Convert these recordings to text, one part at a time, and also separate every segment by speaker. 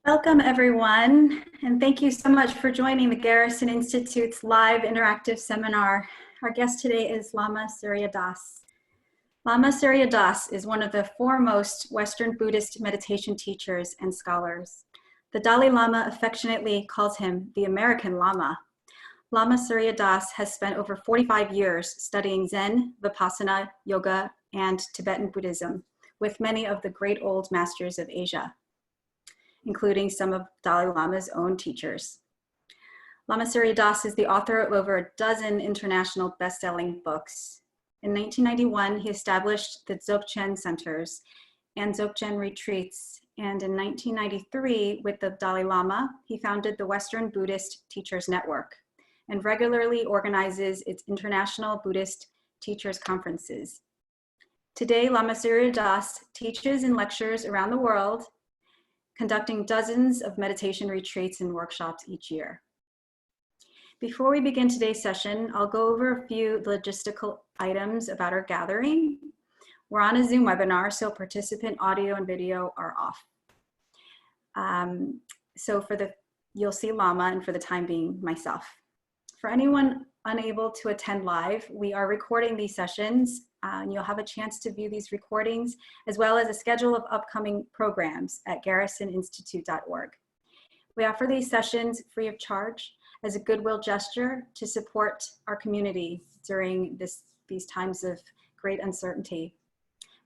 Speaker 1: Welcome, everyone, and thank you so much for joining the Garrison Institute's live interactive seminar. Our guest today is Lama Surya Das. Lama Surya Das is one of the foremost Western Buddhist meditation teachers and scholars. The Dalai Lama affectionately calls him the American Lama. Lama Surya Das has spent over 45 years studying Zen, Vipassana, yoga, and Tibetan Buddhism with many of the great old masters of Asia, including some of Dalai Lama's own teachers. Lama Surya Das is the author of over a dozen international best-selling books. In 1991, he established the Dzogchen centers and Dzogchen retreats. And in 1993, with the Dalai Lama, he founded the Western Buddhist Teachers Network and regularly organizes its international Buddhist teachers conferences. Today, Lama Surya Das teaches and lectures around the world, conducting dozens of meditation retreats and workshops each year. Before we begin today's session, I'll go over a few logistical items about our gathering. We're on a Zoom webinar, so participant audio and video are off. You'll see Lama, and for the time being, myself. For anyone unable to attend live, we are recording these sessions, and you'll have a chance to view these recordings, as well as a schedule of upcoming programs at garrisoninstitute.org. We offer these sessions free of charge as a goodwill gesture to support our community during these times of great uncertainty.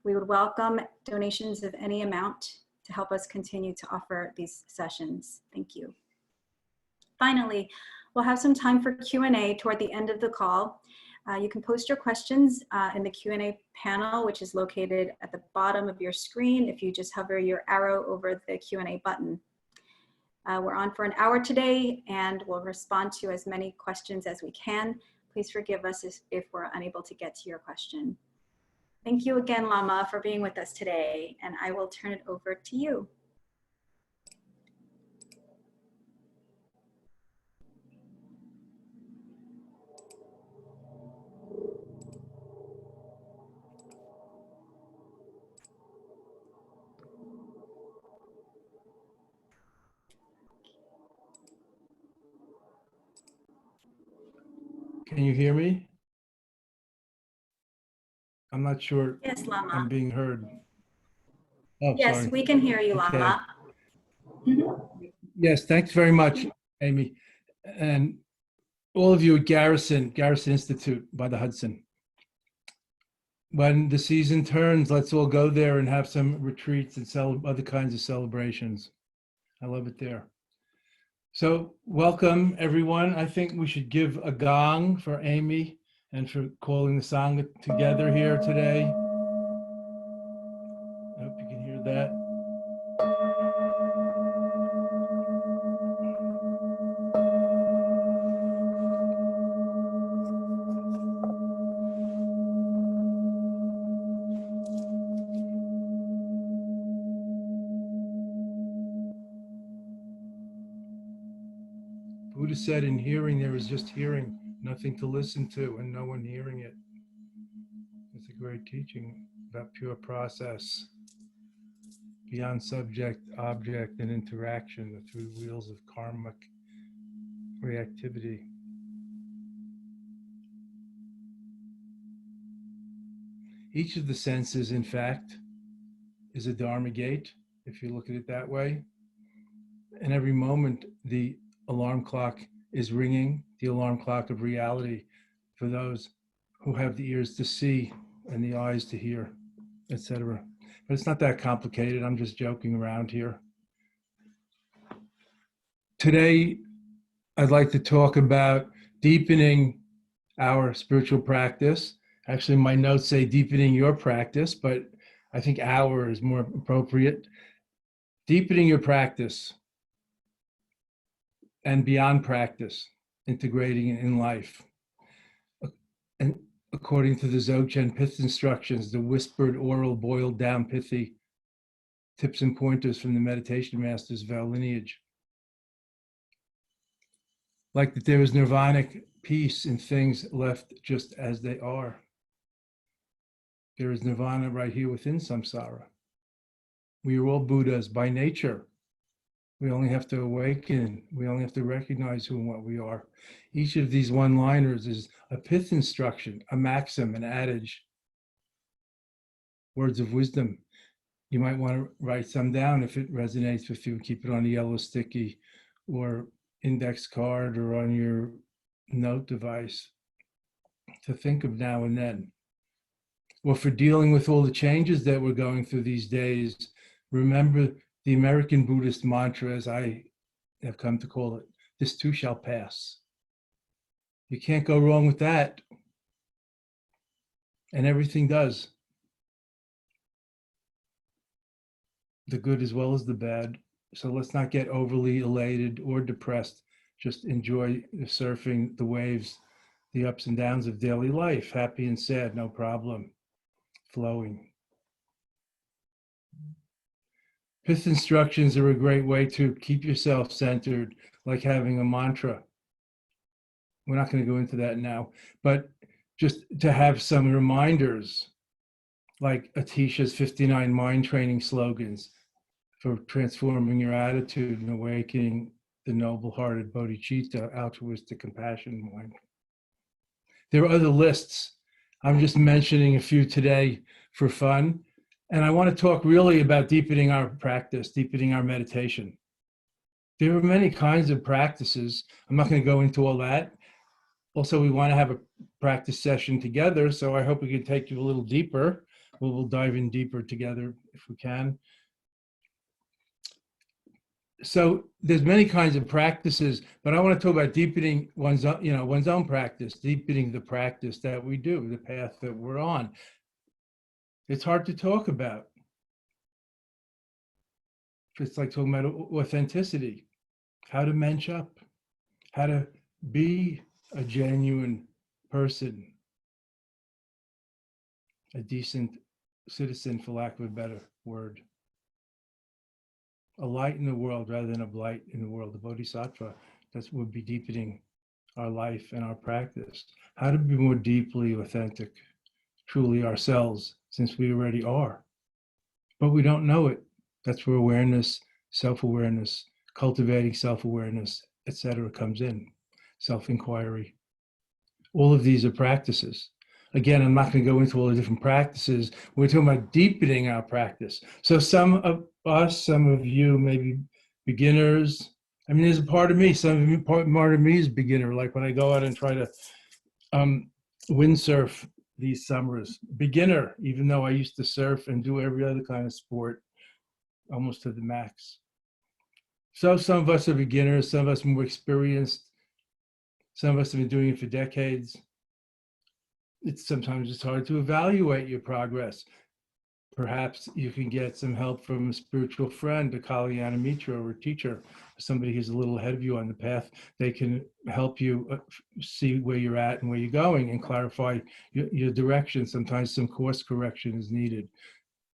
Speaker 1: We would welcome donations of any amount to help us continue to offer these sessions. Thank you. Finally, we'll have some time for Q&A toward the end of the call. You can post your questions in the Q&A panel, which is located at the bottom of your screen if you just hover your arrow over the Q&A button. We're on for an hour today, and we'll respond to as many questions as we can. Please forgive us if we're unable to get to your question. Thank you again, Lama, for being with us today, and I will turn it over to you.
Speaker 2: Can you hear me? I'm not sure.
Speaker 1: Yes, Lama.
Speaker 2: I'm being heard. Oh,
Speaker 1: yes,
Speaker 2: sorry.
Speaker 1: We can hear you, Lama.
Speaker 2: Okay. Yes, thanks very much, Amy. And all of you at Garrison Institute by the Hudson. When the season turns, let's all go there and have some retreats and other kinds of celebrations. I love it there. So welcome, everyone. I think we should give a gong for Amy and for calling the Sangha together here today. I hope you can hear that. Buddha said in hearing, there is just hearing, nothing to listen to and no one hearing it. It's a great teaching about pure process, beyond subject, object, and interaction, the three wheels of karmic reactivity. Each of the senses, in fact, is a Dharma gate, if you look at it that way. And every moment, the alarm clock is ringing, the alarm clock of reality for those who have the ears to see and the eyes to hear, etc. But it's not that complicated. I'm just joking around here. Today, I'd like to talk about deepening our spiritual practice. Actually, my notes say deepening your practice, but I think our is more appropriate. Deepening your practice and beyond practice, integrating it in life. And according to the Dzogchen pith-instructions, the whispered, oral, boiled down pithy tips and pointers from the meditation masters of our lineage. Like that there is nirvanic peace in things left just as they are. There is nirvana right here within samsara. We are all Buddhas by nature. We only have to awaken. We only have to recognize who and what we are. Each of these one-liners is a pith instruction, a maxim, an adage, words of wisdom. You might want to write some down if it resonates with you. Keep it on a yellow sticky or index card or on your note device to think of now and then. Well, for dealing with all the changes that we're going through these days, remember the American Buddhist mantra, as I have come to call it, this too shall pass. You can't go wrong with that. And everything does. The good as well as the bad. So let's not get overly elated or depressed. Just enjoy surfing the waves, the ups and downs of daily life, happy and sad, no problem, flowing. Pith instructions are a great way to keep yourself centered, like having a mantra. We're not going to go into that now, but just to have some reminders, like Atisha's 59 mind training slogans for transforming your attitude and awakening the noble-hearted bodhicitta, altruistic compassion mind. There are other lists. I'm just mentioning a few today for fun. And I want to talk really about deepening our practice, deepening our meditation. There are many kinds of practices. I'm not going to go into all that. Also, we want to have a practice session together, so I hope we can take you a little deeper. We'll dive in deeper together if we can. So there's many kinds of practices, but I want to talk about deepening one's own practice, deepening the practice that we do, the path that we're on. It's hard to talk about. It's like talking about authenticity, how to mensch up, how to be a genuine person, a decent citizen, for lack of a better word. A light in the world rather than a blight in the world. The bodhisattva, that would be deepening our life and our practice. How to be more deeply authentic, truly ourselves, since we already are. But we don't know it. That's where awareness, self-awareness, cultivating self-awareness, etc. comes in. Self-inquiry. All of these are practices. Again, I'm not going to go into all the different practices. We're talking about deepening our practice. So some of us, some of you, maybe beginners. I mean, there's a part of me, part of me is beginner. Like when I go out and try to windsurf these summers. Beginner, even though I used to surf and do every other kind of sport, almost to the max. So some of us are beginners, some of us are more experienced. Some of us have been doing it for decades. Sometimes it's hard to evaluate your progress. Perhaps you can get some help from a spiritual friend, a Kalyana Mitra, or a teacher, somebody who's a little ahead of you on the path. They can help you see where you're at and where you're going and clarify your direction. Sometimes some course correction is needed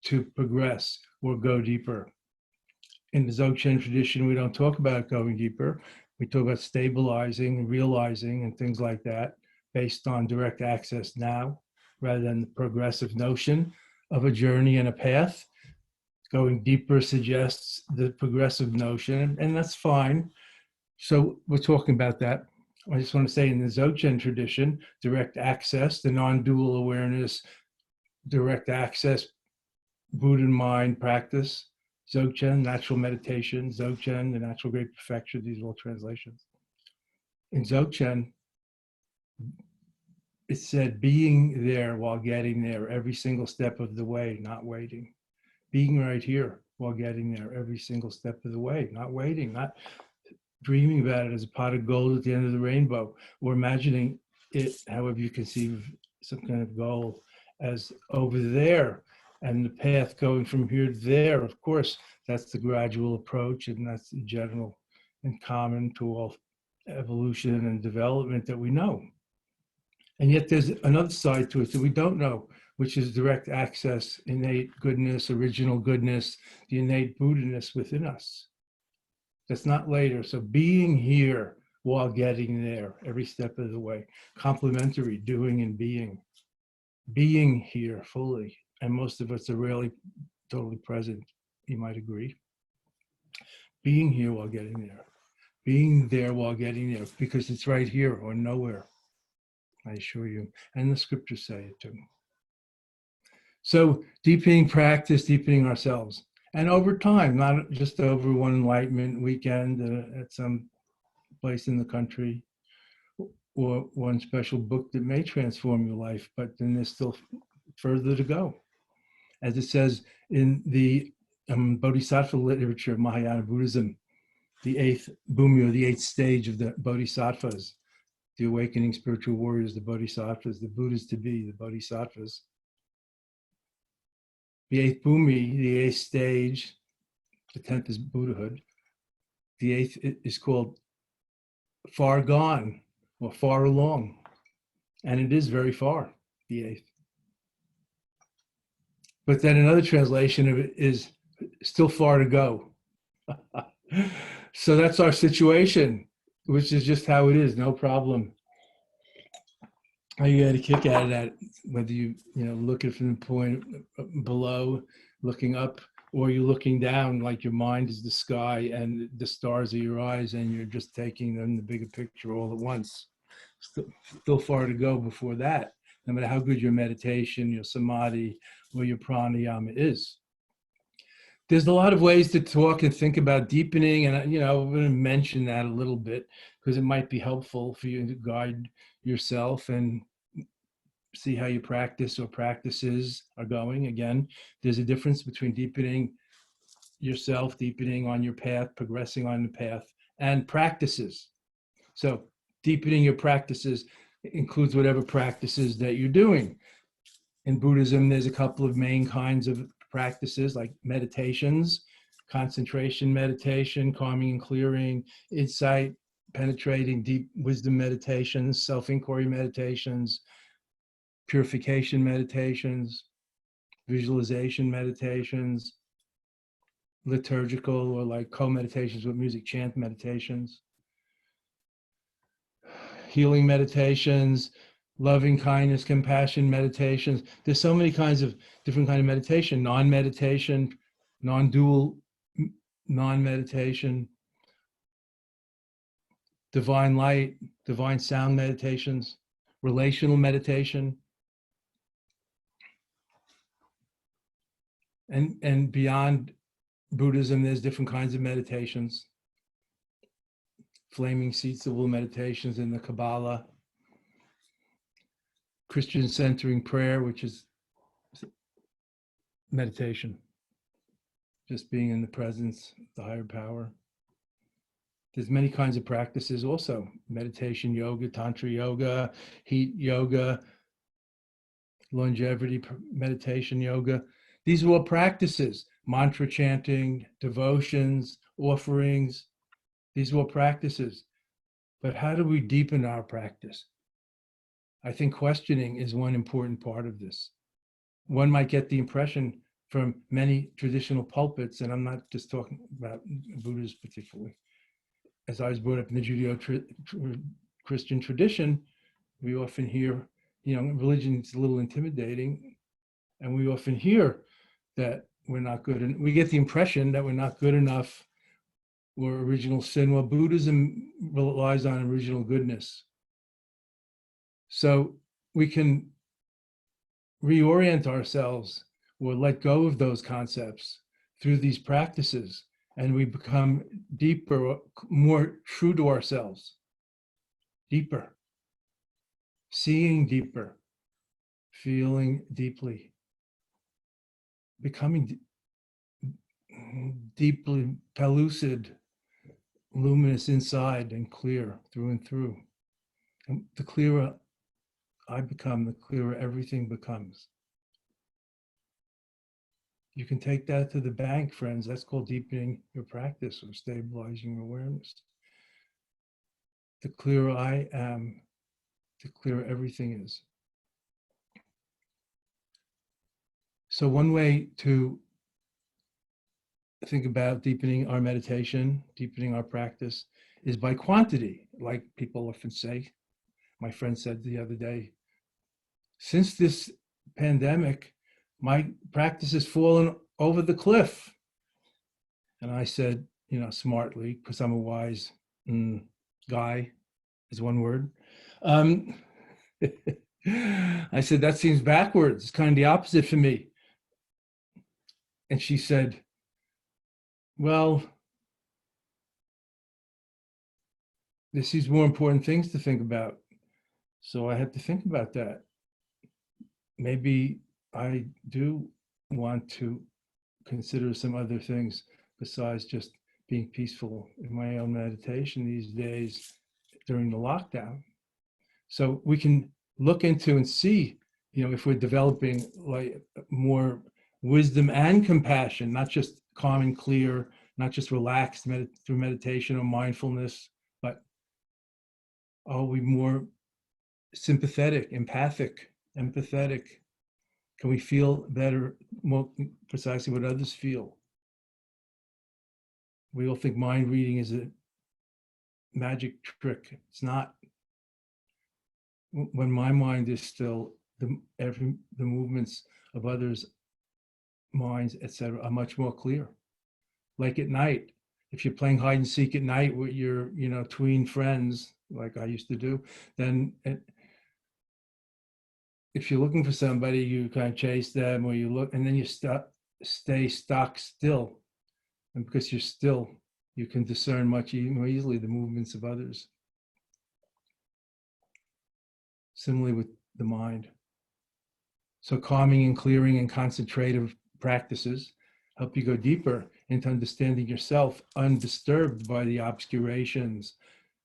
Speaker 2: to progress or go deeper. In the Dzogchen tradition, we don't talk about going deeper. We talk about stabilizing and realizing and things like that, based on direct access now, rather than the progressive notion of a journey and a path. Going deeper suggests the progressive notion, and that's fine. So we're talking about that. I just want to say in the Dzogchen tradition, direct access, the non-dual awareness, direct access, Buddha mind practice, Dzogchen, natural meditation, Dzogchen, the natural great perfection, these are all translations. In Dzogchen, it said being there while getting there every single step of the way, not waiting. Being right here while getting there every single step of the way, not waiting, not dreaming about it as a pot of gold at the end of the rainbow, or imagining it, however you conceive some kind of goal, as over there and the path going from here to there. Of course, that's the gradual approach, and that's the general and common to all evolution and development that we know. And yet there's another side to it that we don't know, which is direct access, innate goodness, original goodness, the innate Buddha-ness within us. That's not later. So being here while getting there, every step of the way, complementary, doing and being here fully. And most of us are rarely totally present, you might agree. being here while getting there, being there while getting there, because it's right here or nowhere, I assure you. And the scriptures say it too. So deepening practice, deepening ourselves. And over time, not just over one enlightenment weekend at some place in the country, or one special book that may transform your life, but then there's still further to go. As it says in the Bodhisattva literature of Mahayana Buddhism, the eighth bhumi, or the eighth stage of the Bodhisattvas, the awakening spiritual warriors, the Bodhisattvas, the Buddhas to be, the Bodhisattvas. The eighth bhumi, the eighth stage, the 10th is Buddhahood. The eighth is called far gone or far along. And it is very far, the eighth. But then another translation of it is still far to go. So that's our situation, which is just how it is, no problem. You get a kick out of that, whether you look at it from the point below, looking up, or you're looking down, like your mind is the sky and the stars are your eyes, and you're just taking them the bigger picture all at once. Still far to go before that, no matter how good your meditation, your samadhi, or your pranayama is. There's a lot of ways to talk and think about deepening, and I'm going to mention that a little bit because it might be helpful for you to guide yourself and see how your practice or practices are going. Again, there's a difference between deepening yourself, deepening on your path, progressing on the path, and practices. So deepening your practices includes whatever practices that you're doing. In Buddhism, there's a couple of main kinds of practices, like meditations, concentration meditation, calming and clearing, insight, penetrating, deep wisdom meditations, self-inquiry meditations, purification meditations, visualization meditations, liturgical or like co-meditations with music, chant meditations, healing meditations, loving kindness, compassion meditations. There's so many kinds of different kind of meditation, non-meditation, non-dual, non-meditation, divine light, divine sound meditations, relational meditation. And beyond Buddhism, there's different kinds of meditations. Flaming seatable meditations in the Kabbalah. Christian centering prayer, which is meditation. Just being in the presence of the higher power. There's many kinds of practices also. Meditation yoga, tantra yoga, heat yoga, longevity meditation yoga. These are all practices. Mantra chanting, devotions, offerings. These are all practices. But how do we deepen our practice? I think questioning is one important part of this. One might get the impression from many traditional pulpits, and I'm not just talking about Buddhists particularly. As I was brought up in the Judeo-Christian tradition, we often hear, religion is a little intimidating, and we often hear that we're not good, and we get the impression that we're not good enough or original sin. Well, Buddhism relies on original goodness. So we can reorient ourselves or let go of those concepts through these practices, and we become deeper, more true to ourselves, deeper, seeing deeper, feeling deeply, becoming deeply pellucid, luminous inside and clear through and through. And the clearer I become, the clearer everything becomes. You can take that to the bank, friends. That's called deepening your practice or stabilizing your awareness. The clearer I am, the clearer everything is. So one way to think about deepening our meditation, deepening our practice, is by quantity, like people often say. My friend said the other day, since this pandemic, my practice has fallen over the cliff. And I said, smartly, because I'm a wise guy, is one word. I said, that seems backwards. It's kind of the opposite for me. And she said, well, there's these more important things to think about. So I had to think about that. Maybe I do want to consider some other things besides just being peaceful in my own meditation these days during the lockdown. So we can look into and see, if we're developing like more wisdom and compassion, not just calm and clear, not just relaxed through meditation or mindfulness, but are we more sympathetic, empathic, empathetic? Can we feel better, more precisely what others feel? We all think mind reading is a magic trick. It's not. When my mind is still, the movements of others' minds, etc., are much more clear. Like at night, if you're playing hide and seek at night with your, tween friends, like I used to do, then if you're looking for somebody, you kind of chase them, or you look, and then you stay stock still. And because you're still, you can discern much more easily the movements of others. Similarly with the mind. So calming and clearing and concentrative practices help you go deeper into understanding yourself, undisturbed by the obscurations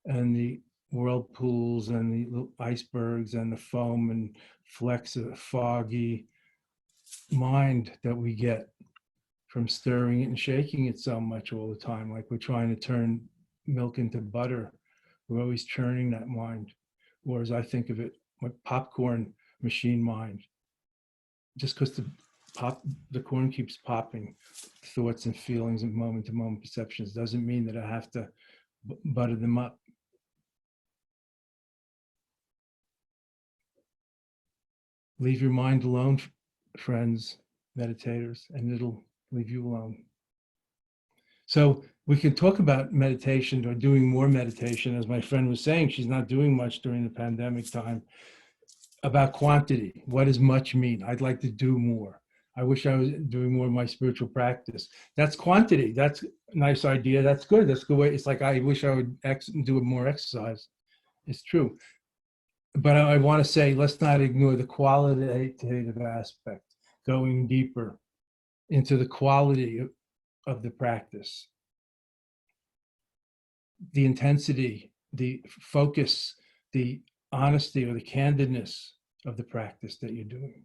Speaker 2: and the whirlpools and the icebergs and the foam and flecks of foggy mind that we get from stirring it and shaking it so much all the time, like we're trying to turn milk into butter. We're always churning that mind, or as I think of it, my popcorn machine mind. Just because the corn keeps popping, thoughts and feelings and moment-to-moment perceptions doesn't mean that I have to butter them up. Leave your mind alone, friends, meditators, and it'll leave you alone. So we can talk about meditation or doing more meditation. As my friend was saying, she's not doing much during the pandemic time. About quantity. What does much mean? I'd like to do more. I wish I was doing more of my spiritual practice. That's quantity. That's a nice idea. That's good. That's a good way. It's like I wish I would do more exercise. It's true. But I want to say, let's not ignore the qualitative aspect, going deeper into the quality of the practice, the intensity, the focus, the honesty or the candidness of the practice that you're doing.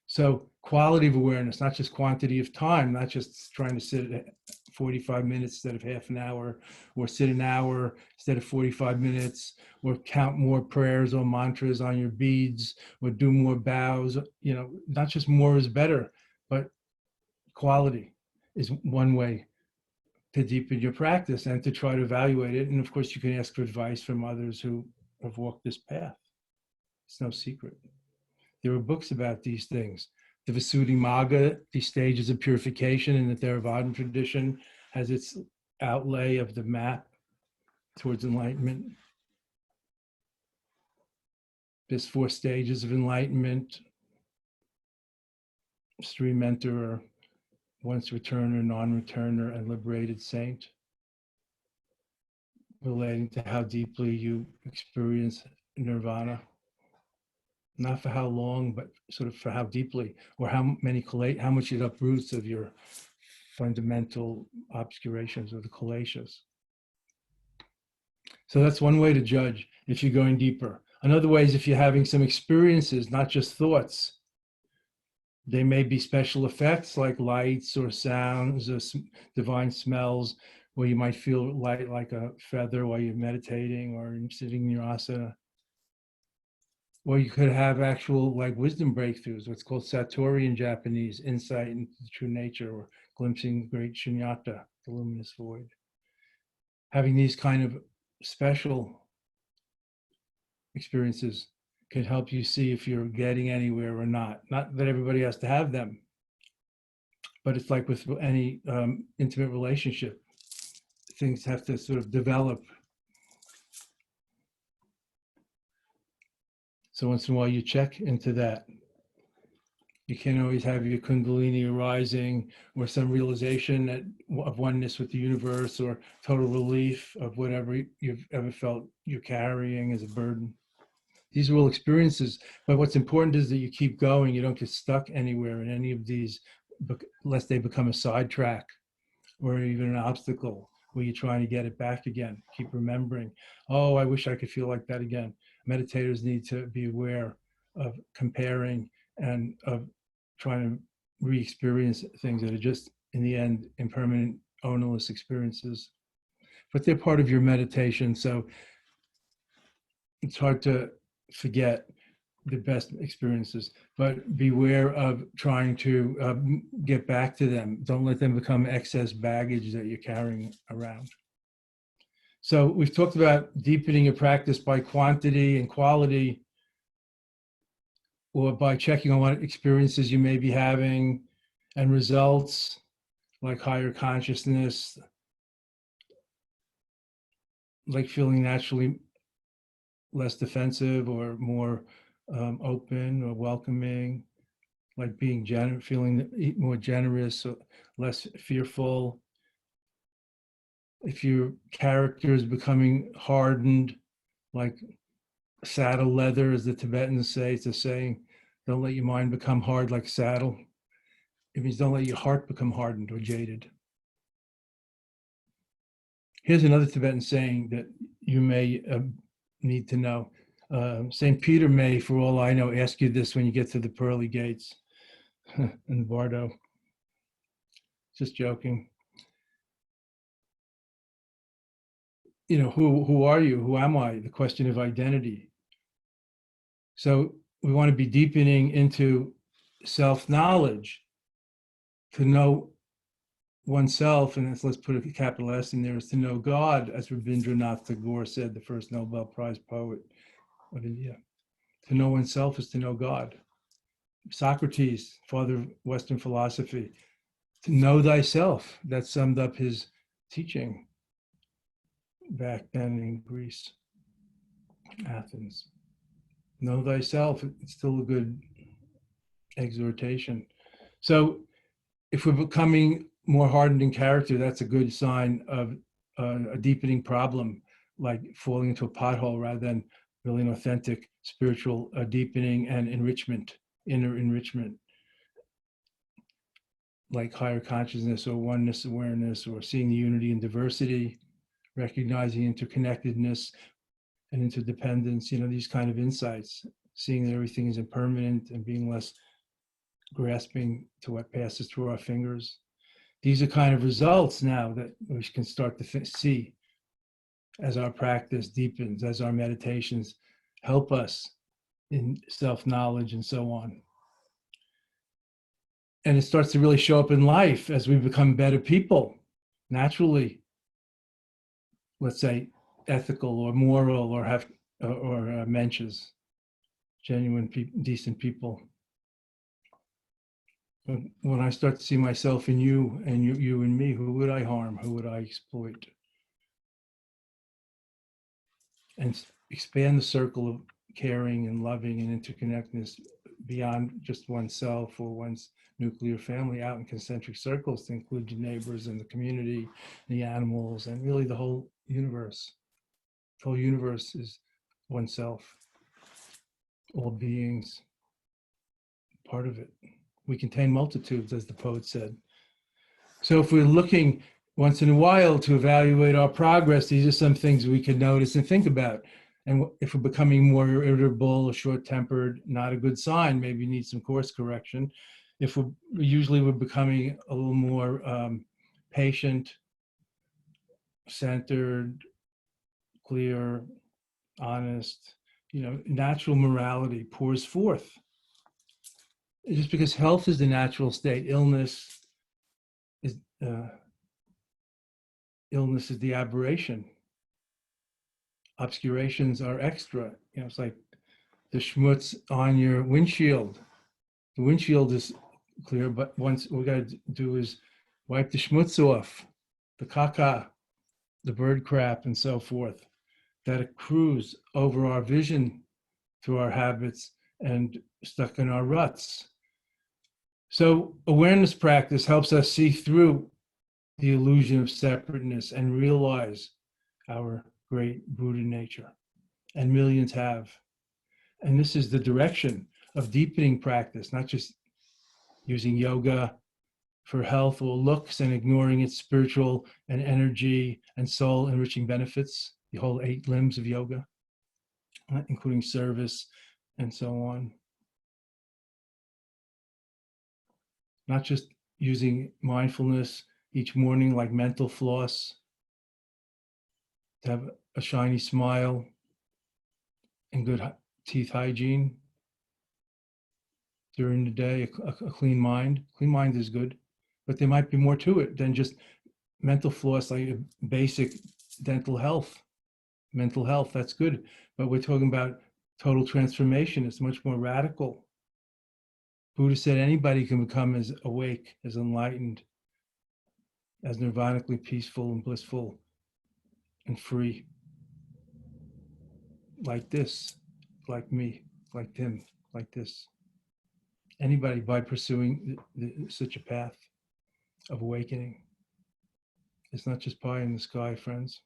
Speaker 2: So quality of awareness, not just quantity of time, not just trying to sit at 45 minutes instead of half an hour, or sit an hour instead of 45 minutes, or count more prayers or mantras on your beads, or do more bows. Not just more is better, but quality is one way to deepen your practice and to try to evaluate it. And of course, you can ask for advice from others who have walked this path. It's no secret. There are books about these things. The Visuddhimagga, the stages of purification in the Theravadan tradition, has its outlay of the map towards enlightenment. There's 4 stages of enlightenment. Stream enterer, once returner, non-returner, and liberated saint, relating to how deeply you experience nirvana. Not for how long, but sort of for how deeply, or how much it uproots of your fundamental obscurations or the kileshas. So that's one way to judge if you're going deeper. Another way is if you're having some experiences, not just thoughts. They may be special effects like lights or sounds or divine smells, where you might feel light like a feather while you're meditating or sitting in your asana. Or you could have actual like wisdom breakthroughs, what's called satori in Japanese, insight into the true nature, or glimpsing great shunyata, the luminous void. Having these kind of special experiences can help you see if you're getting anywhere or not. Not that everybody has to have them, but it's like with any intimate relationship. things have to sort of develop. So once in a while you check into that. You can't always have your kundalini arising or some realization of oneness with the universe or total relief of whatever you've ever felt you're carrying as a burden. These are all experiences, but what's important is that you keep going. You don't get stuck anywhere in any of these, lest they become a sidetrack or even an obstacle where you're trying to get it back again. Keep remembering, oh, I wish I could feel like that again. Meditators need to be aware of comparing and of trying to re-experience things that are just, in the end, impermanent, ownerless experiences. But they're part of your meditation, so it's hard to forget the best experiences, but beware of trying to get back to them. Don't let them become excess baggage that you're carrying around. So we've talked about deepening your practice by quantity and quality, or by checking on what experiences you may be having and results like higher consciousness, like feeling naturally less defensive or more open or welcoming, like being feeling more generous or less fearful. If your character is becoming hardened, like saddle leather, as the Tibetans say, it's a saying, don't let your mind become hard like saddle. It means don't let your heart become hardened or jaded. Here's another Tibetan saying that you may need to know. St. Peter may, for all I know, ask you this when you get to the pearly gates in Bardo. Just joking. You know, who are you? Who am I? The question of identity. So we want to be deepening into self-knowledge to know oneself, and let's put a capital S in there, is to know God, as Rabindranath Tagore said, the first Nobel Prize poet of India. To know oneself is to know God. Socrates, father of Western philosophy, to know thyself, that summed up his teaching back then in Greece, Athens. Know thyself, it's still a good exhortation. So if we're becoming more hardened in character, that's a good sign of a deepening problem, like falling into a pothole rather than really an authentic spiritual deepening and enrichment, inner enrichment, like higher consciousness or oneness awareness, or seeing the unity and diversity, recognizing interconnectedness and interdependence, you know, these kind of insights, seeing that everything is impermanent and being less grasping to what passes through our fingers. These are kind of results now that we can start to see as our practice deepens, as our meditations help us in self-knowledge and so on. And it starts to really show up in life as we become better people, naturally, let's say, ethical or moral or have mensches, genuine, decent people. But when I start to see myself in you and you in me, who would I harm? Who would I exploit? And expand the circle of caring and loving and interconnectedness beyond just oneself or one's nuclear family, out in concentric circles to include your neighbors and the community, the animals, and really the whole universe. The whole universe is oneself, all beings, part of it. We contain multitudes, as the poet said. So if we're looking once in a while to evaluate our progress, these are some things we can notice and think about. And if we're becoming more irritable or short-tempered, not a good sign, maybe need some course correction. If we're becoming a little more patient, centered, clear, honest, you know, natural morality pours forth. Just because health is the natural state, illness is the aberration. Obscurations are extra. You know, it's like the schmutz on your windshield. The windshield is clear, but once we got to do is wipe the schmutz off, the caca, the bird crap, and so forth, that accrues over our vision through our habits and stuck in our ruts. So awareness practice helps us see through the illusion of separateness and realize our great Buddha nature. And millions have. And this is the direction of deepening practice, not just using yoga for healthful looks and ignoring its spiritual and energy and soul enriching benefits, the whole 8 limbs of yoga, including service and so on. Not just using mindfulness each morning like mental floss, to have a shiny smile and good teeth hygiene during the day, a clean mind. Clean mind is good, but there might be more to it than just mental floss, like basic dental health. Mental health, that's good, but we're talking about total transformation. It's much more radical. Buddha said anybody can become as awake, as enlightened, as nirvanically peaceful and blissful and free, like this, like me, like him, like this. Anybody, by pursuing such a path of awakening. It's not just pie in the sky, friends.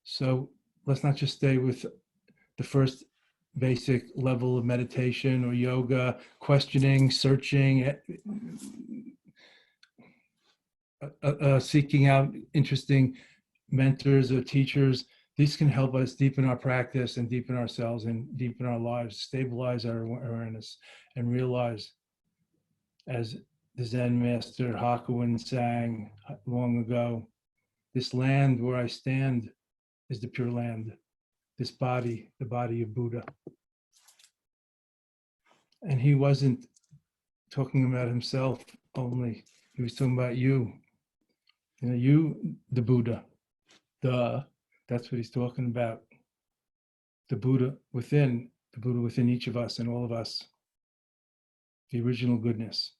Speaker 2: So let's not just stay with the first basic level of meditation or yoga, questioning, searching, seeking out interesting mentors or teachers. These can help us deepen our practice and deepen ourselves and deepen our lives, stabilize our awareness, and realize, as the Zen master Hakuin sang long ago, this land where I stand is the pure land. This body, the body of Buddha. And he wasn't talking about himself only. He was talking about you. You know, you, the Buddha. That's what he's talking about. The Buddha within each of us and all of us. The original goodness.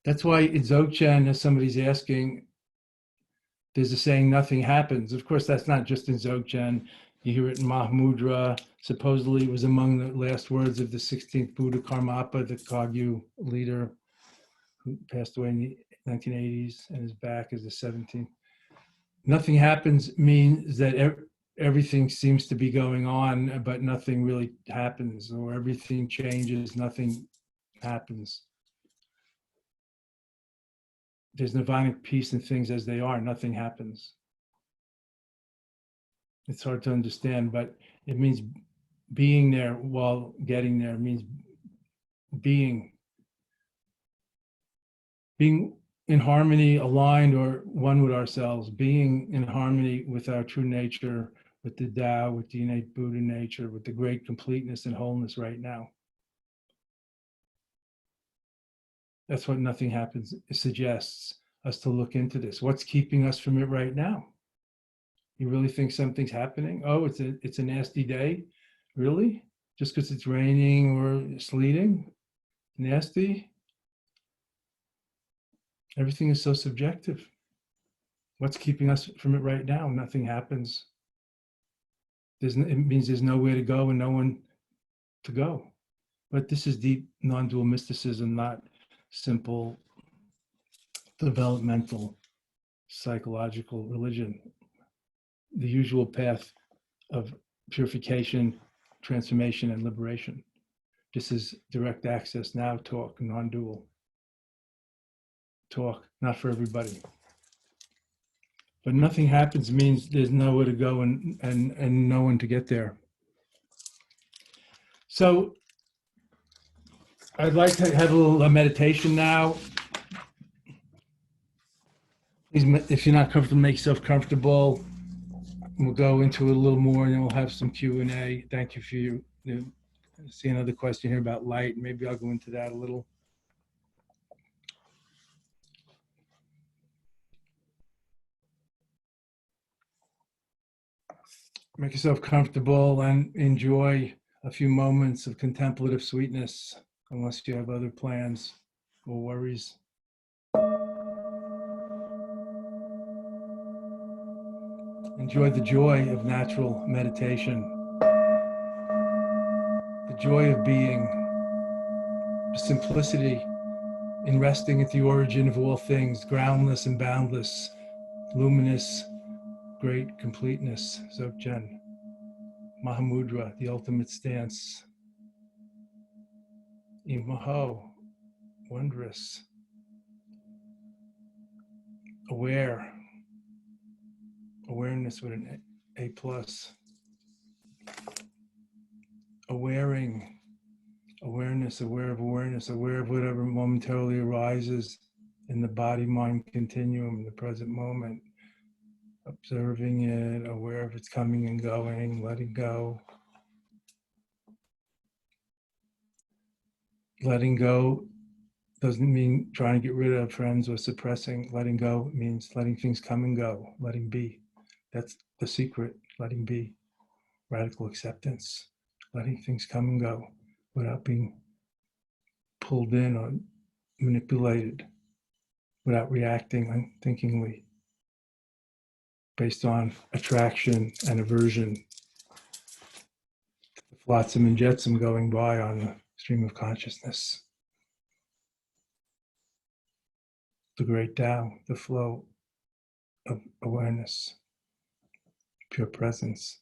Speaker 2: That's why in Dzogchen, as somebody's asking, there's a saying, nothing happens. Of course, that's not just in Dzogchen. You hear it in Mahamudra. Supposedly, it was among the last words of the 16th Buddha Karmapa, the Kagyu leader who passed away in the 1980s and is back as the 17th. Nothing happens means that everything seems to be going on, but nothing really happens, or everything changes, nothing happens. There's nirvanic peace in things as they are, nothing happens. It's hard to understand, but it means being there while getting there. It means being in harmony, aligned, or one with ourselves, being in harmony with our true nature, with the Tao, with the innate Buddha nature, with the great completeness and wholeness right now. That's what nothing happens. It suggests us to look into this. What's keeping us from it right now? You really think something's happening? Oh, it's a nasty day? Really? Just because it's raining or sleeting? Nasty? Everything is so subjective. What's keeping us from it right now? Nothing happens. It means there's nowhere to go and no one to go. But this is deep non-dual mysticism, not simple developmental psychological religion. The usual path of purification, transformation, and liberation. This is direct access now talk, non-dual talk, not for everybody. But nothing happens means there's nowhere to go and no one to get there. So I'd like to have a little meditation now. Please, if you're not comfortable, make yourself comfortable. We'll go into it a little more and then we'll have some Q&A. Thank you for you. See another question here about light. Maybe I'll go into that a little. Make yourself comfortable and enjoy a few moments of contemplative sweetness, unless you have other plans or worries. Enjoy the joy of natural meditation, the joy of being, the simplicity in resting at the origin of all things, groundless and boundless, luminous, great completeness, Dzogchen, Mahamudra, the ultimate stance, Imaho, wondrous, aware, awareness with an A plus, awaring, awareness, aware of awareness, aware of whatever momentarily arises in the body-mind continuum in the present moment, observing it, aware of its coming and going, letting go. Letting go doesn't mean trying to get rid of friends or suppressing. Letting go means letting things come and go, letting be. That's the secret, letting be. Radical acceptance, letting things come and go without being pulled in or manipulated, without reacting unthinkingly based on attraction and aversion. The flotsam and jetsam going by on the stream of consciousness. The great Tao, the flow of awareness, pure presence.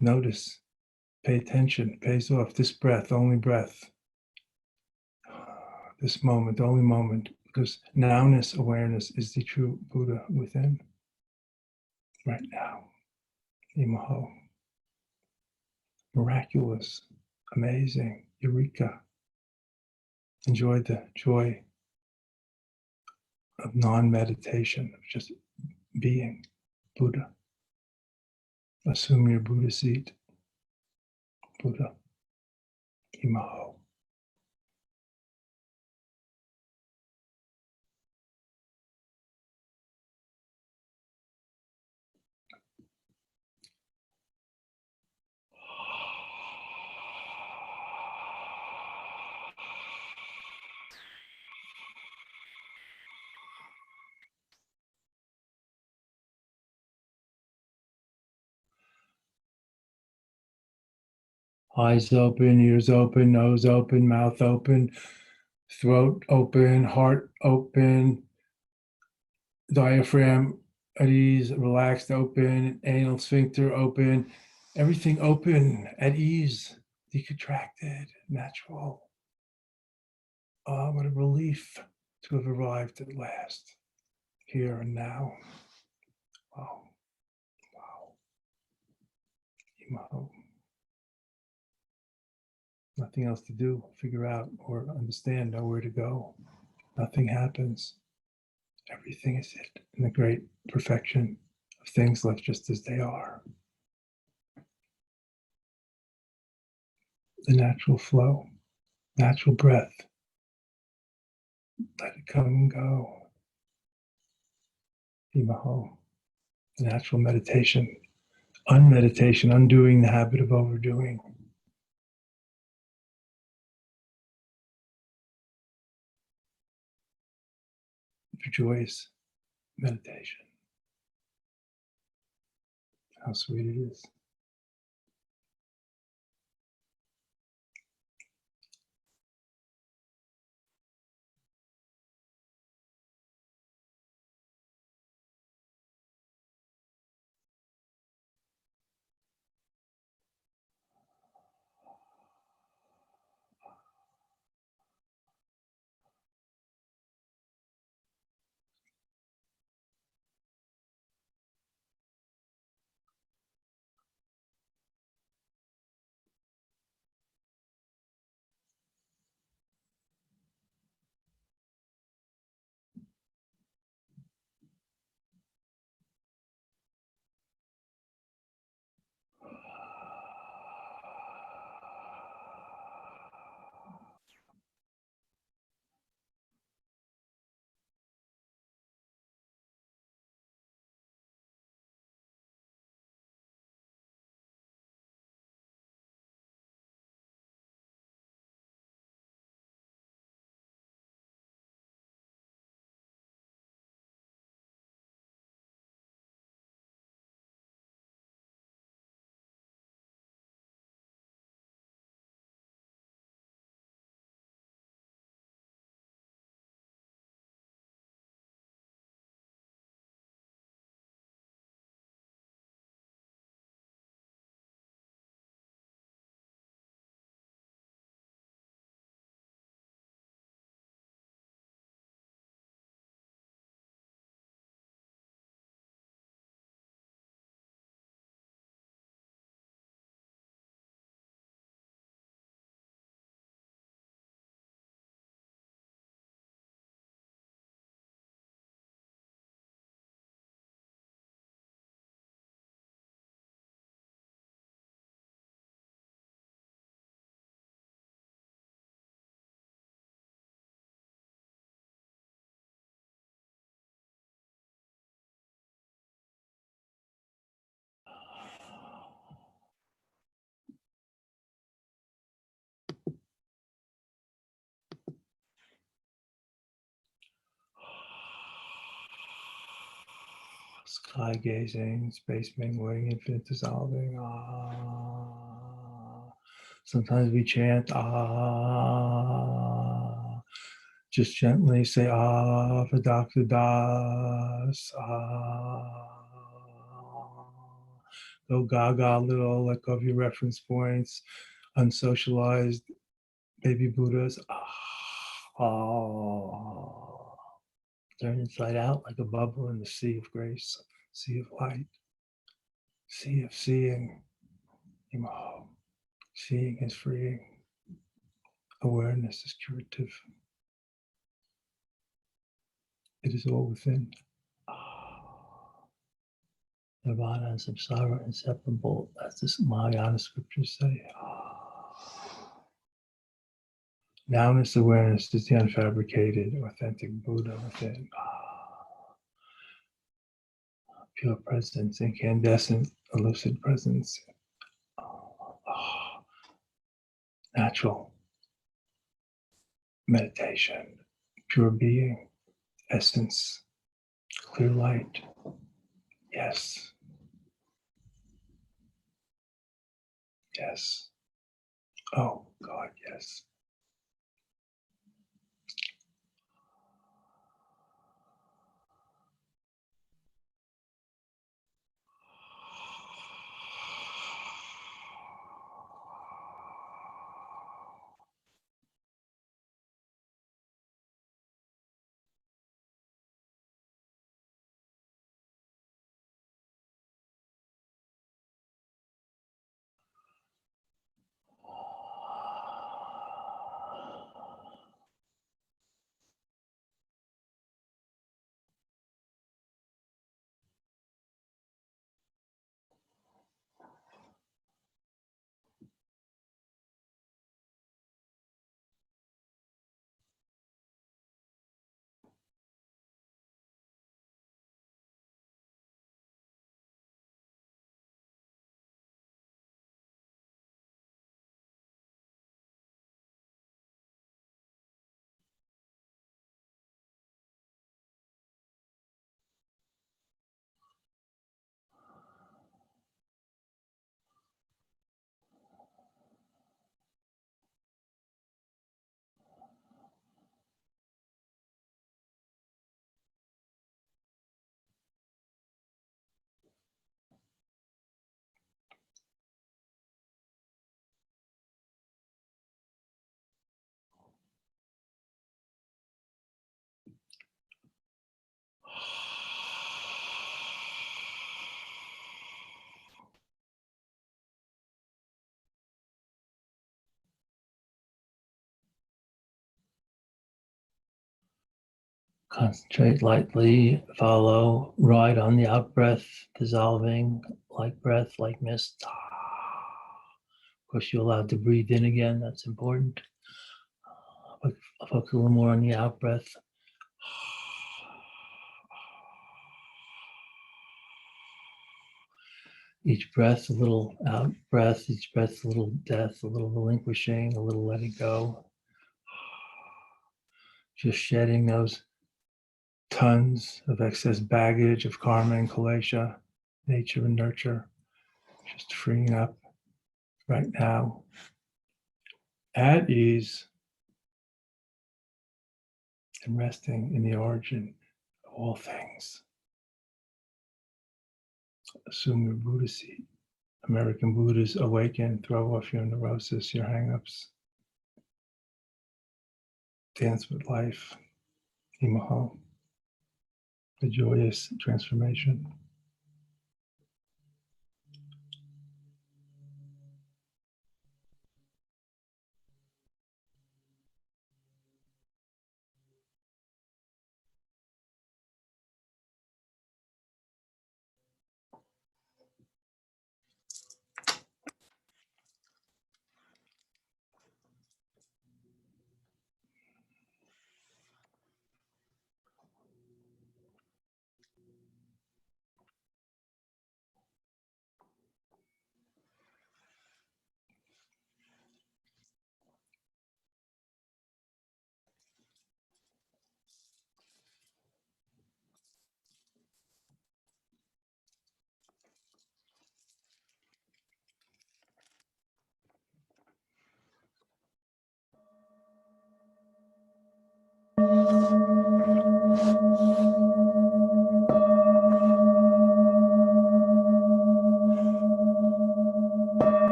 Speaker 2: Notice, pay attention, pays off. This breath, only breath. This moment, only moment, because nowness, awareness is the true Buddha within. Right now, Imaho. Miraculous, amazing, eureka. Enjoy the joy of non-meditation, of just being Buddha. Assume your Buddha seat. Buddha. Imaho. Eyes open, ears open, nose open, mouth open, throat open, heart open, diaphragm at ease, relaxed, open, anal sphincter open, everything open, at ease, decontracted, natural. Ah, what a relief to have arrived at last, here and now. Wow, wow. Imaho. Nothing else to do, figure out or understand, know where to go. Nothing happens. Everything is it in the great perfection of things left just as they are. The natural flow, natural breath. Let it come and go. Imaho. The natural meditation. Unmeditation, undoing the habit of overdoing. Joyous meditation. How sweet it is. Sky gazing, space mingling, infinite dissolving. Sometimes we chant just gently say for Dr. Das. Go gaga a little, let go of your reference points. Unsocialized baby Buddhas. Turn inside out like a bubble in the sea of grace, sea of light, sea of seeing. Seeing is freeing. Awareness is curative. It is all within. Nirvana and samsara are inseparable, as the Mahayana scriptures say. Nowness awareness is the unfabricated, authentic Buddha within. Pure presence, incandescent, elucid presence. Natural meditation, pure being, essence, clear light. Yes. Yes. Oh, God, yes. Concentrate lightly, follow, ride on the out breath, dissolving like breath, like mist. Of course, you're allowed to breathe in again, that's important. I'll focus a little more on the out breath. Each breath, a little out breath, each breath, a little death, a little relinquishing, a little letting go. Just shedding those tons of excess baggage of karma and kalesha, nature and nurture. Just freeing up right now, at ease, and resting in the origin of all things. Assume your Buddha seat. American Buddhists awaken, throw off your neurosis, your hang-ups. Dance with life. Imaho. A joyous transformation.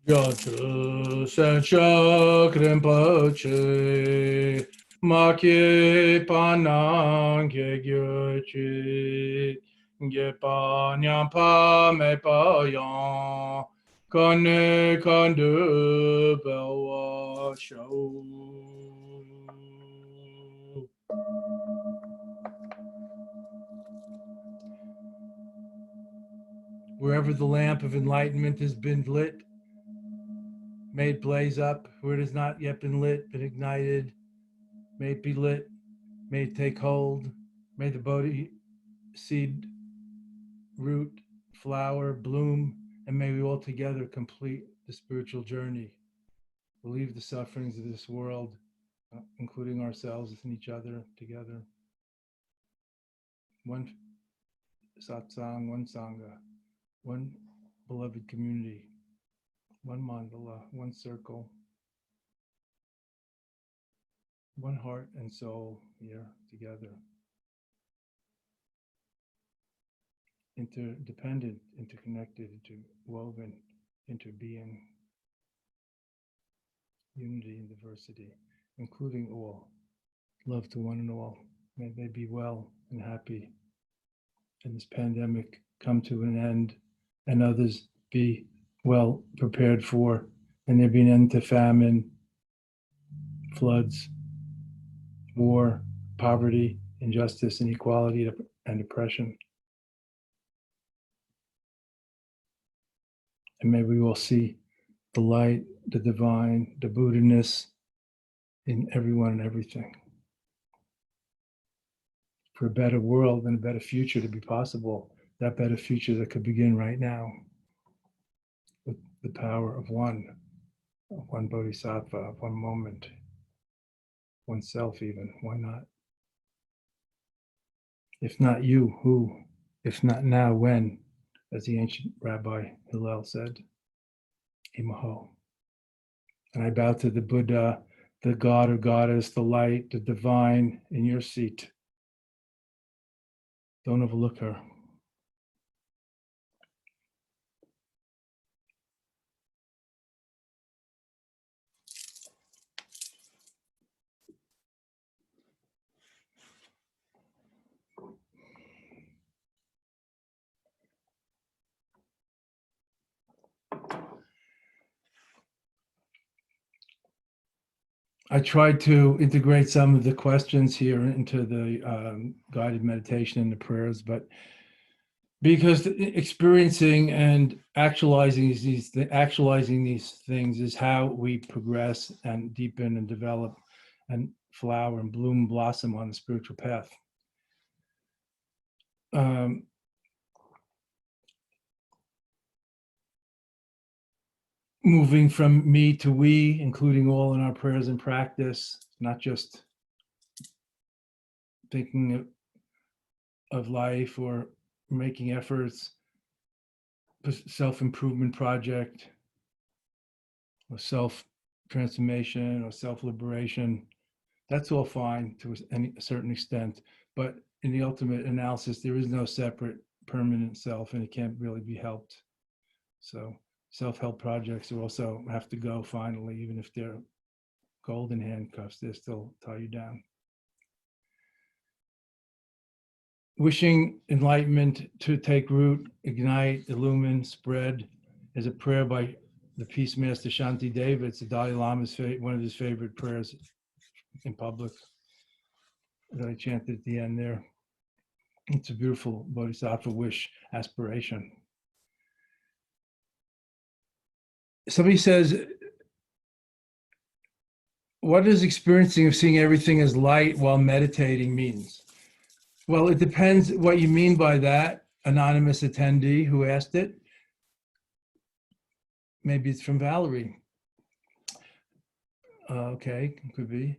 Speaker 2: Yatra Sanchak Rinpoche Makye Panang Ge Gyochi Ge Pa Nyam Pa Me Pa Yang Kane Kandu Belwa Shau. Wherever the lamp of enlightenment has been lit, may it blaze up. Where it has not yet been lit, but ignited, may it be lit. May it take hold. May the Bodhi seed, root, flower, bloom, and may we all together complete the spiritual journey. Relieve the sufferings of this world, including ourselves and each other together. One satsang, one sangha, one beloved community, one mandala, one circle, one heart and soul here together. Interdependent, interconnected, interwoven, interbeing, unity and diversity, including all. Love to one and all. May they be well and happy. And this pandemic come to an end, and others be well prepared for, and there be an end to famine, floods, war, poverty, injustice, inequality, and oppression. And may we all see the light, the divine, the Buddha-ness in everyone and everything. For a better world and a better future to be possible, that better future that could begin right now with the power of one bodhisattva, of one moment, oneself even, why not? If not you, who? If not now, when? As the ancient Rabbi Hillel said, Imaho. And I bow to the Buddha, the God or Goddess, the light, the divine in your seat. Don't overlook her. I tried to integrate some of the questions here into the guided meditation and the prayers, but because experiencing and actualizing these things is how we progress and deepen and develop and flower and bloom and blossom on the spiritual path. Moving from me to we, including all in our prayers and practice, not just thinking of life or making efforts, self-improvement project, or self-transformation or self-liberation. That's all fine to a certain extent, but in the ultimate analysis, there is no separate permanent self, and it can't really be helped. So self-help projects also have to go finally, even if they're golden handcuffs, they still tie you down. Wishing enlightenment to take root, ignite, illumine, spread is a prayer by the Peace Master Shanti Deva. It's the Dalai Lama's one of his favorite prayers in public that I chanted at the end there. It's a beautiful bodhisattva wish, aspiration. Somebody says, what does experiencing of seeing everything as light while meditating means? Well, it depends what you mean by that. Anonymous attendee who asked it. Maybe it's from Valerie. Okay, could be.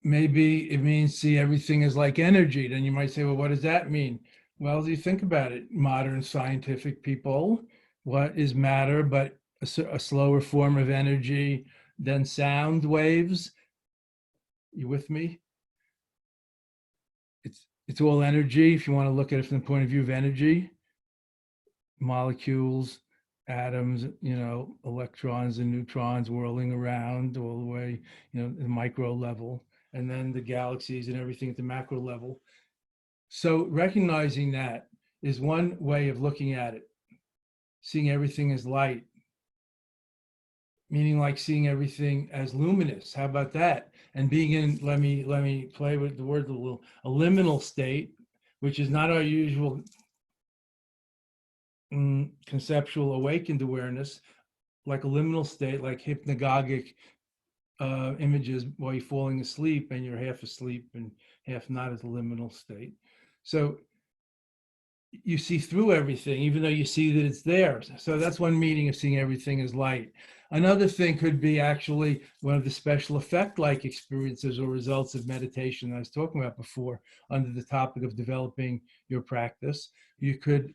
Speaker 2: Maybe it means see everything as like energy. Then you might say, well, what does that mean? Well, as you think about it, modern scientific people, what is matter but a slower form of energy than sound waves? You with me? it's all energy. If you want to look at it from the point of view of energy, molecules, atoms, electrons and neutrons whirling around all the way, the micro level, and then the galaxies and everything at the macro level. So recognizing that is one way of looking at it. Seeing everything as light, meaning like seeing everything as luminous. How about that? And being in, let me play with the word a little, a liminal state, which is not our usual conceptual awakened awareness, like a liminal state, like hypnagogic images while you're falling asleep and you're half asleep and half not, as a liminal state. So you see through everything, even though you see that it's there. So that's one meaning of seeing everything as light. Another thing could be actually one of the special effect-like experiences or results of meditation that I was talking about before under the topic of developing your practice. You could,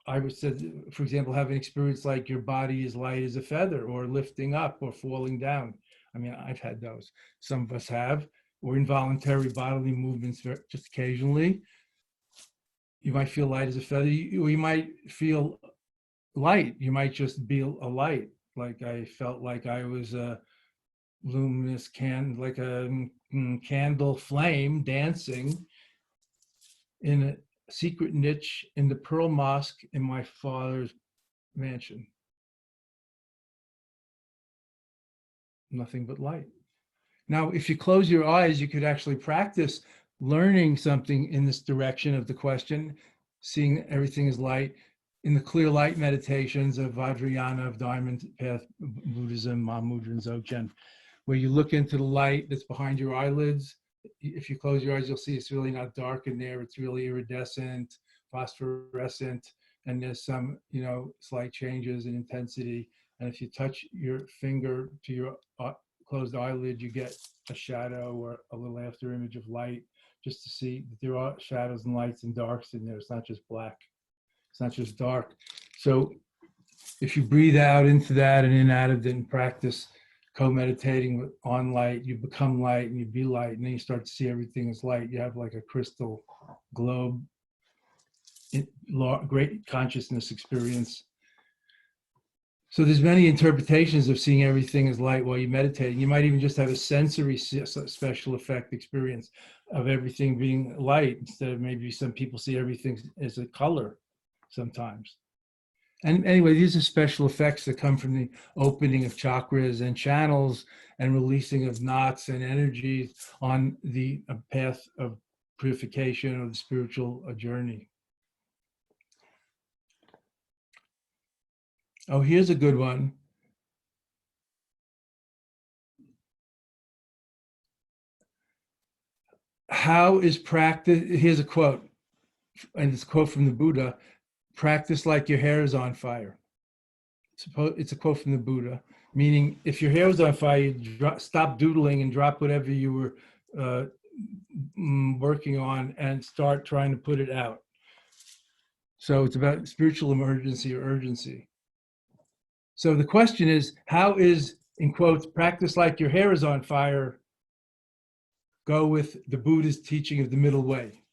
Speaker 2: I would say, for example, have an experience like your body is light as a feather, or lifting up or falling down. I mean, I've had those. Some of us have, or involuntary bodily movements just occasionally. You might feel light as a feather, or you might feel light. You might just be a light. Like I felt like I was a luminous like a candle flame dancing in a secret niche in the Pearl Mosque in my father's mansion. Nothing but light. Now, if you close your eyes, you could actually practice learning something in this direction of the question, seeing everything as light, in the clear light meditations of Vajrayana, of Diamond Path Buddhism, Mahamudra, and Dzogchen, where you look into the light that's behind your eyelids. If you close your eyes, you'll see it's really not dark in there. It's really iridescent, phosphorescent, and there's some, slight changes in intensity. And if you touch your finger to your closed eyelid, you get a shadow or a little after image of light, just to see that there are shadows and lights and darks in there. It's not just black. It's not just dark. So if you breathe out into that and in out of it and practice co-meditating on light, you become light and you be light, and then you start to see everything as light. You have like a crystal globe, great consciousness experience. So there's many interpretations of seeing everything as light while you meditate. You might even just have a sensory special effect experience of everything being light, instead of maybe some people see everything as a color sometimes. And anyway, these are special effects that come from the opening of chakras and channels and releasing of knots and energies on the path of purification or the spiritual journey. Oh, here's a good one. How is practice? Here's a quote, and it's a quote from the Buddha: practice like your hair is on fire. It's a quote from the Buddha, meaning if your hair was on fire, you stop doodling and drop whatever you were working on and start trying to put it out. So it's about spiritual emergency or urgency. So the question is, how is, in quotes, practice like your hair is on fire go with the Buddha's teaching of the middle way?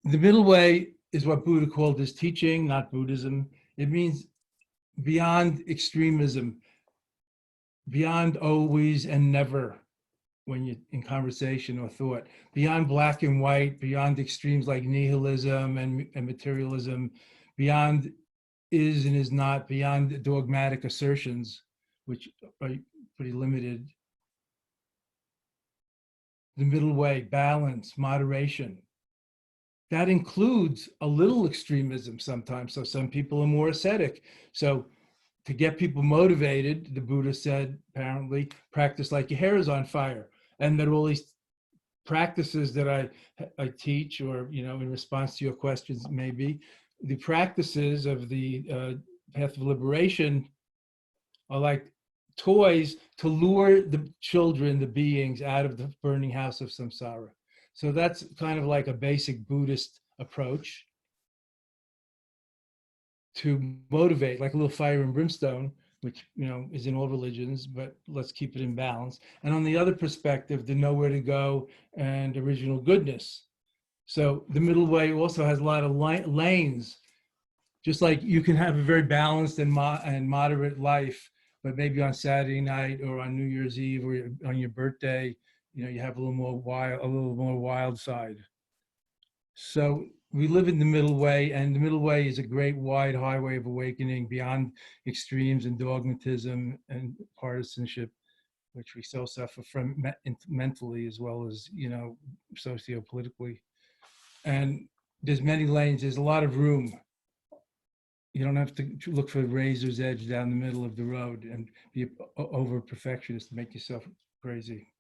Speaker 2: The middle way is what Buddha called his teaching, not Buddhism. It means beyond extremism, beyond always and never when you're in conversation or thought, beyond black and white, beyond extremes like nihilism and materialism, beyond is and is not, beyond dogmatic assertions, which are pretty limited. The middle way, balance, moderation. That includes a little extremism sometimes. So some people are more ascetic. So to get people motivated, the Buddha said, apparently, practice like your hair is on fire. And that all these practices that I teach, or, in response to your questions, maybe, the practices of the path of liberation are like toys to lure the children, the beings, out of the burning house of samsara. So that's kind of like a basic Buddhist approach to motivate, like a little fire and brimstone, which, is in all religions, but let's keep it in balance. And on the other perspective, the nowhere to go and original goodness. So the middle way also has a lot of lanes, just like you can have a very balanced and moderate life, but maybe on Saturday night or on New Year's Eve or on your birthday, you have a little more wild side. So we live in the middle way, and the middle way is a great wide highway of awakening beyond extremes and dogmatism and partisanship, which we so suffer from mentally as well as, socio-politically. And there's many lanes, there's a lot of room. You don't have to look for the razor's edge down the middle of the road and be over perfectionist to make yourself crazy.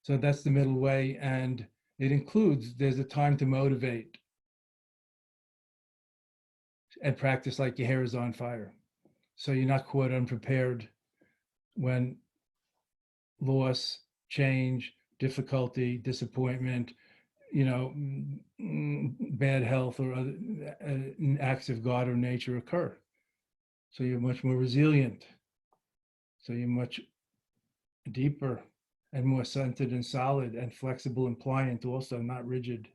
Speaker 2: So that's the middle way, and it includes, there's a time to motivate and practice like your hair is on fire. So you're not caught unprepared when loss, change, difficulty, disappointment, bad health or other acts of God or nature occur. So you're much more resilient. So you're much deeper and more centered and solid and flexible and pliant, also not rigid.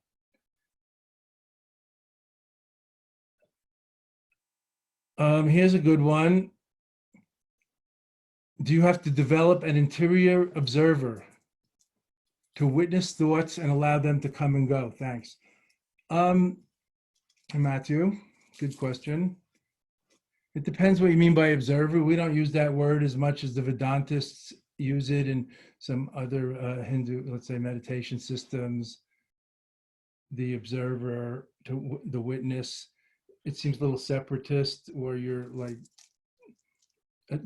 Speaker 2: Here's a good one. Do you have to develop an interior observer to witness thoughts and allow them to come and go? Thanks. Matthew, good question. It depends what you mean by observer. We don't use that word as much as the Vedantists use it in some other Hindu, let's say, meditation systems. The observer to the witness, it seems a little separatist, or you're like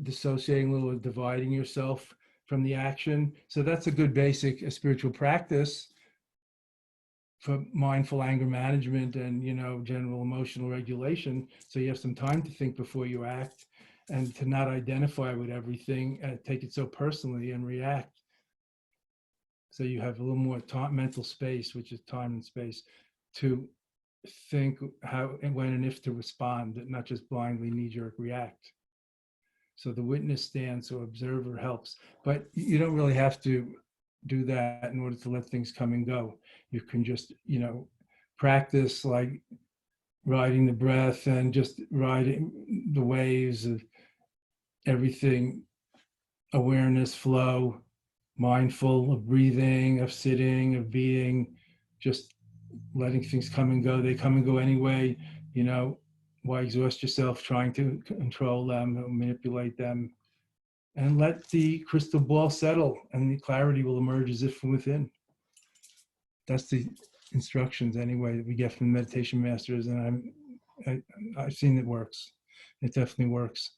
Speaker 2: dissociating a little, dividing yourself from the action. So that's a good basic spiritual practice for mindful anger management and, general emotional regulation. So you have some time to think before you act and to not identify with everything and take it so personally and react. So you have a little more mental space, which is time and space, to think how and when and if to respond, not just blindly knee-jerk react. So the witness stance or observer helps, but you don't really have to do that in order to let things come and go. You can just, practice like riding the breath and just riding the waves of everything, awareness, flow, mindful of breathing, of sitting, of being, just letting things come and go. They come and go anyway, why exhaust yourself trying to control them, manipulate them, and let the crystal ball settle and the clarity will emerge as if from within. That's the instructions anyway that we get from meditation masters, and I've seen it works. It definitely works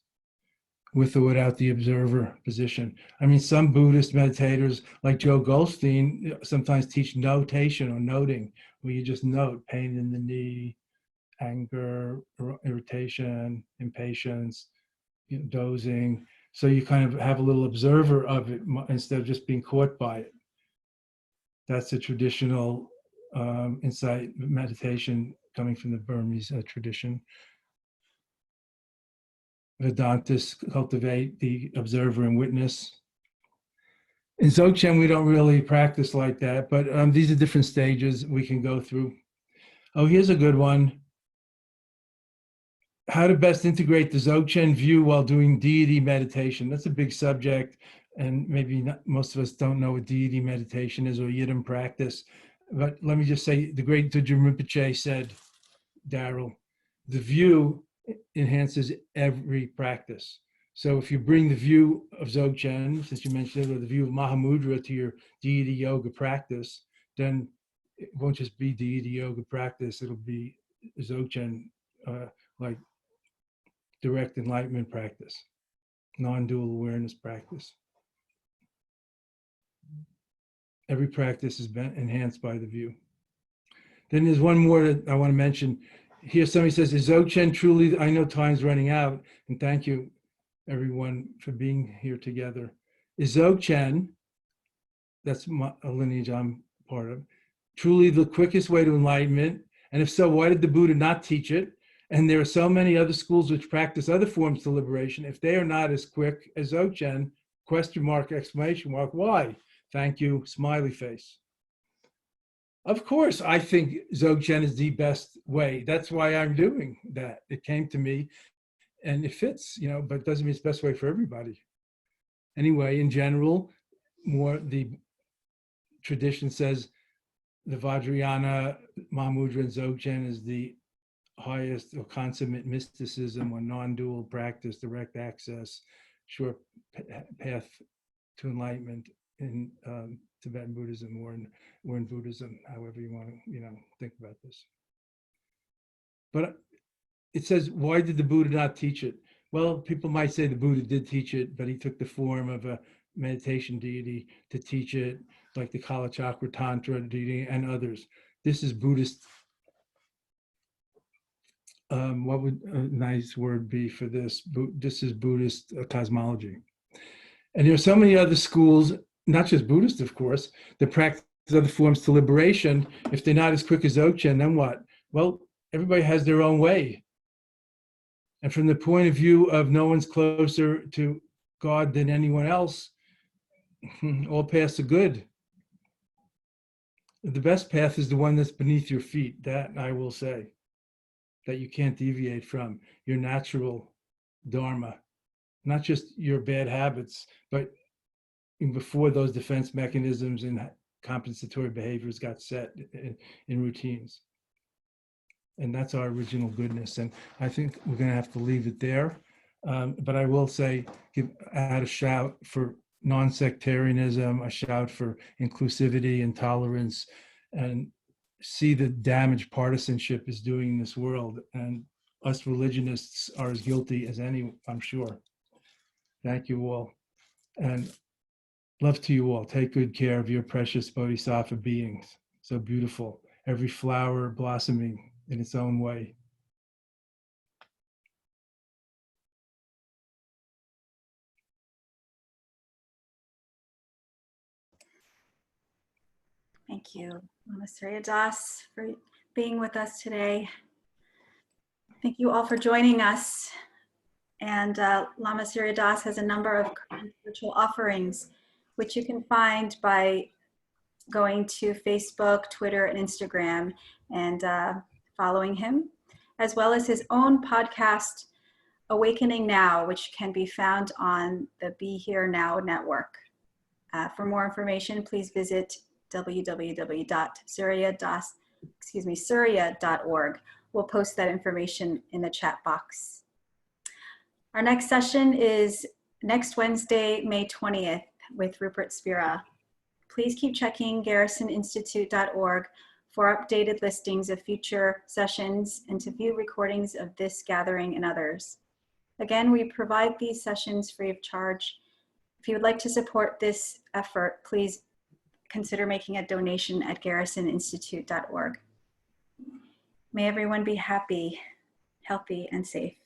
Speaker 2: with or without the observer position. I mean, some Buddhist meditators like Joe Goldstein sometimes teach notation or noting, where you just note pain in the knee, anger, irritation, impatience, dozing. So you kind of have a little observer of it instead of just being caught by it. That's a traditional insight meditation coming from the Burmese tradition. Vedantists cultivate the observer and witness. In Dzogchen, we don't really practice like that, but these are different stages we can go through. Oh, here's a good one. How to best integrate the Dzogchen view while doing deity meditation. That's a big subject, and maybe not, most of us don't know what deity meditation is or Yidam practice. But let me just say, the great Dudjom Rinpoche said, Daryl, the view enhances every practice. So if you bring the view of Dzogchen, since you mentioned it, or the view of Mahamudra to your deity yoga practice, then it won't just be deity yoga practice, it'll be Dzogchen, like direct enlightenment practice, non-dual awareness practice. Every practice has been enhanced by the view. Then there's one more that I want to mention. Here somebody says, is Dzogchen truly, I know time's running out, and thank you everyone for being here together. Is Dzogchen, that's a lineage I'm part of, truly the quickest way to enlightenment? And if so, why did the Buddha not teach it? And there are so many other schools which practice other forms of liberation. If they are not as quick as Dzogchen, question mark, exclamation mark, why? Thank you, smiley face. Of course, I think Dzogchen is the best way. That's why I'm doing that. It came to me and it fits, you know, but it doesn't mean it's the best way for everybody. Anyway, in general, more the tradition says the Vajrayana, Mahamudra, and Dzogchen is the highest or consummate mysticism or non-dual practice, direct access, sure path to enlightenment in Tibetan Buddhism or in Buddhism, however you want to, you know, think about this. But it says, why did the Buddha not teach it? Well, people might say the Buddha did teach it, but he took the form of a meditation deity to teach it, like the Kala Chakra Tantra deity and others. This is Buddhist. What would a nice word be for this? This is Buddhist cosmology. And there are so many other schools, not just Buddhist, of course, that practice other forms to liberation. If they're not as quick as Dzogchen, then what? Well, everybody has their own way. And from the point of view of no one's closer to God than anyone else, all paths are good. The best path is the one that's beneath your feet. That I will say, that you can't deviate from your natural dharma, not just your bad habits, but before those defense mechanisms and compensatory behaviors got set in routines. And that's our original goodness. And I think we're going to have to leave it there. But I will say, add a shout for non-sectarianism, a shout for inclusivity and tolerance, and see the damage partisanship is doing in this world. And us religionists are as guilty as any, I'm sure. Thank you all. And love to you all. Take good care of your precious bodhisattva beings. So beautiful. Every flower blossoming in its own way.
Speaker 1: Thank you, Lama Surya Das, for being with us today. Thank you all for joining us. And Lama Surya Das has a number of spiritual offerings, which you can find by going to Facebook, Twitter, and Instagram and following him, as well as his own podcast, Awakening Now, which can be found on the Be Here Now network. For more information, please visit www.surya.org. We'll post that information in the chat box. Our next session is next Wednesday, May 20th, with Rupert Spira. Please keep checking garrisoninstitute.org for updated listings of future sessions and to view recordings of this gathering and others. Again, we provide these sessions free of charge. If you would like to support this effort, please consider making a donation at garrisoninstitute.org. May everyone be happy, healthy, and safe.